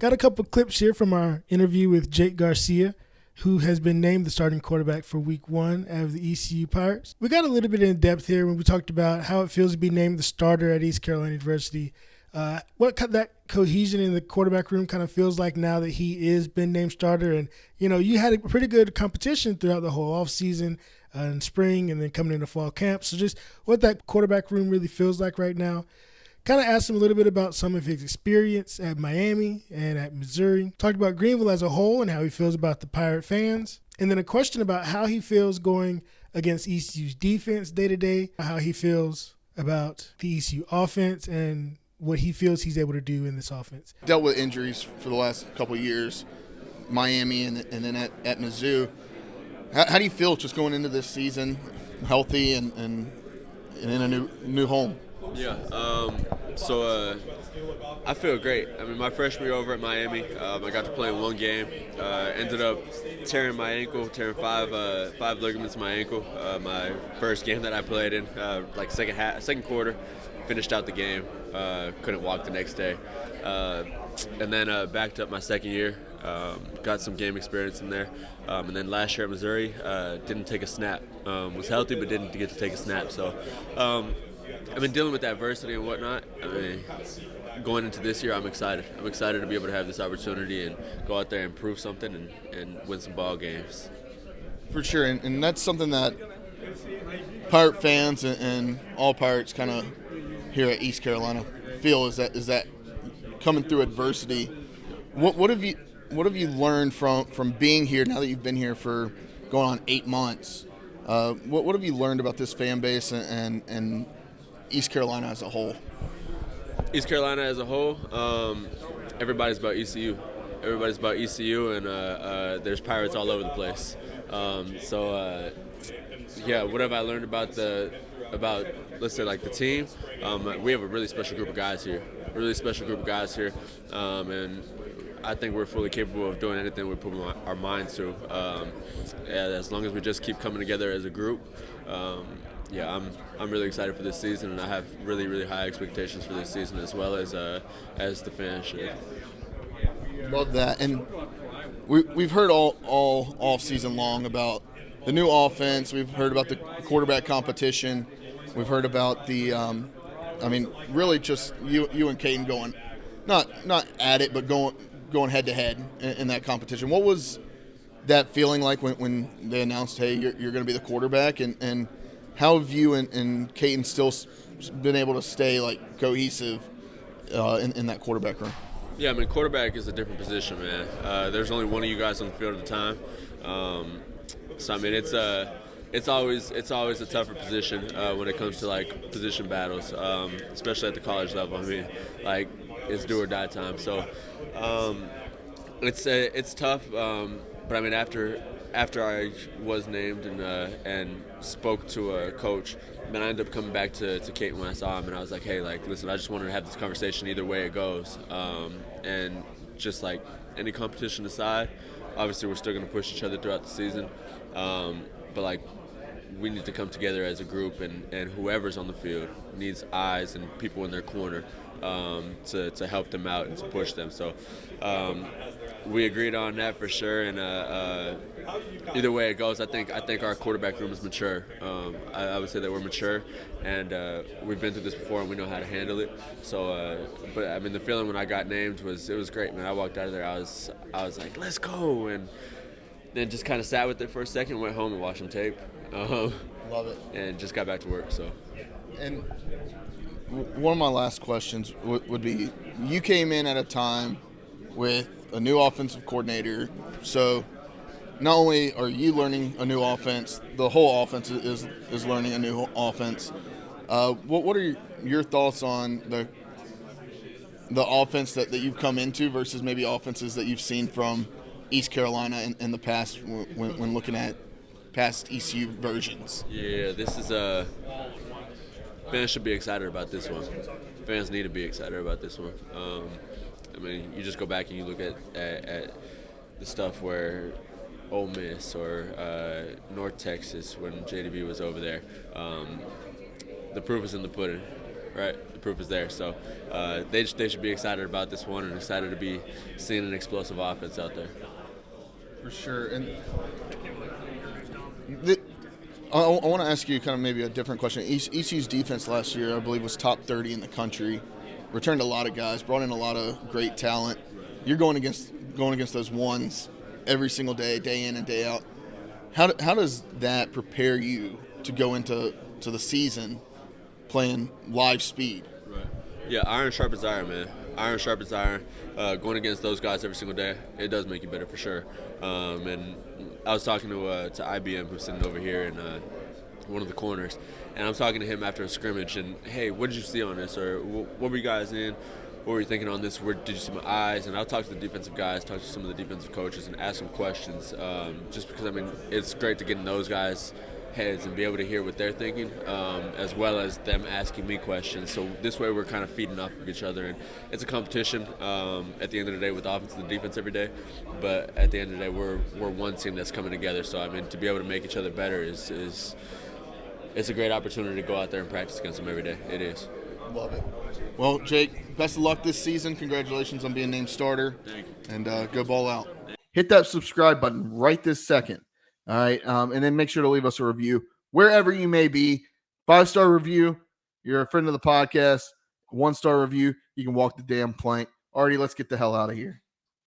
Got a couple clips here from our interview with Jake Garcia, who has been named the starting quarterback for Week 1 of the ECU Pirates. We got a little bit in depth here when we talked about how it feels to be named the starter at East Carolina University. What that cohesion in the quarterback room kind of feels like now that he is been named starter. And, you had a pretty good competition throughout the whole offseason in spring and then coming into fall camp. So just what that quarterback room really feels like right now. Kind of asked him a little bit about some of his experience at Miami and at Missouri. Talked about Greenville as a whole and how he feels about the Pirate fans. And then a question about how he feels going against ECU's defense day to day, how he feels about the ECU offense and what he feels he's able to do in this offense. Dealt with injuries for the last couple of years, Miami and then at Mizzou. How do you feel just going into this season, healthy and in a new home? Yeah, so I feel great. I mean, my freshman year over at Miami, I got to play in one game. Ended up tearing my ankle, tearing five ligaments in my ankle. My first game that I played in, second quarter, finished out the game. Couldn't walk the next day, and then backed up my second year. Got some game experience in there, and then last year at Missouri, didn't take a snap. Was healthy but didn't get to take a snap. So. I've been dealing with adversity and whatnot. I mean, going into this year, I'm excited. I'm excited to be able to have this opportunity and go out there and prove something and win some ball games. For sure, and that's something that Pirate fans and all Pirates kind of here at East Carolina feel is that coming through adversity. What have you learned from being here now that you've been here for going on 8 months? What have you learned about this fan base and East Carolina as a whole? East Carolina as a whole, everybody's about ECU. Everybody's about ECU, and there's Pirates all over the place. What have I learned about let's say like the team? We have a really special group of guys here. And I think we're fully capable of doing anything we put our minds to. As long as we just keep coming together as a group. I'm really excited for this season, and I have really, really high expectations for this season as well as the fans should. Love that, and we've heard all off season long about the new offense. We've heard about the quarterback competition. We've heard about the, really just you and Caden going, not at it, but going head to head in that competition. What was that feeling like when they announced, hey, you're going to be the quarterback, and how have you and Caden still been able to stay like cohesive in that quarterback room? Yeah, I mean, quarterback is a different position, man. There's only one of you guys on the field at a time, so I mean it's always a tougher position when it comes to like position battles, especially at the college level. I mean, like it's do or die time. So it's tough, but I mean after I was named and spoke to a coach, then I ended up coming back to Kate when I saw him, and I was like, hey, like, listen, I just wanted to have this conversation either way it goes. And just like any competition aside, obviously we're still going to push each other throughout the season. But like we need to come together as a group, and whoever's on the field needs eyes and people in their corner to help them out and to push them. So we agreed on that for sure, and either way it goes, I think our quarterback room is mature. I would say that we're mature, and we've been through this before, and we know how to handle it. So, but I mean, the feeling when I got named was great, man. I walked out of there, I was like, let's go, and then just kind of sat with it for a second, went home and watched some tape. Love it. And just got back to work. So. And one of my last questions would be, you came in at a time with a new offensive coordinator, so not only are you learning a new offense, the whole offense is learning a new offense. What are your thoughts on the offense that you've come into versus maybe offenses that you've seen from East Carolina in the past when looking at past ECU versions? Yeah, this is fans should be excited about this one. Fans need to be excited about this one. I mean, you just go back and you look at the stuff where Ole Miss or North Texas, when JDB was over there, the proof is in the pudding. right? The proof is there. So they should be excited about this one and excited to be seeing an explosive offense out there. For sure. And I want to ask you kind of maybe a different question. ECU's defense last year, I believe, was top 30 in the country. Returned a lot of guys, brought in a lot of great talent. You're going against those ones every single day, day in and day out. How does that prepare you to go into the season playing live speed? Right. Yeah, iron sharpens iron, man. Iron sharpens iron. Going against those guys every single day, it does make you better for sure. And I was talking to IBM, who's sitting over here in one of the corners, and I'm talking to him after a scrimmage, and hey, what did you see on this, or what were you guys in? What were you thinking on this? Where did you see my eyes? And I'll talk to the defensive guys, talk to some of the defensive coaches, and ask them questions. Just because it's great to get in those guys' heads and be able to hear what they're thinking, as well as them asking me questions. So this way we're kind of feeding off of each other, and it's a competition at the end of the day with offense and defense every day. But at the end of the day, we're one team that's coming together. So to be able to make each other better is it's a great opportunity to go out there and practice against them every day. It is. Love it. Well, Jake, best of luck this season. Congratulations on being named starter. Thank you. And go ball out. Hit that subscribe button right this second. All right. And then make sure to leave us a review wherever you may be. 5-star review. You're a friend of the podcast. 1-star review. You can walk the damn plank. Alrighty, let's get the hell out of here.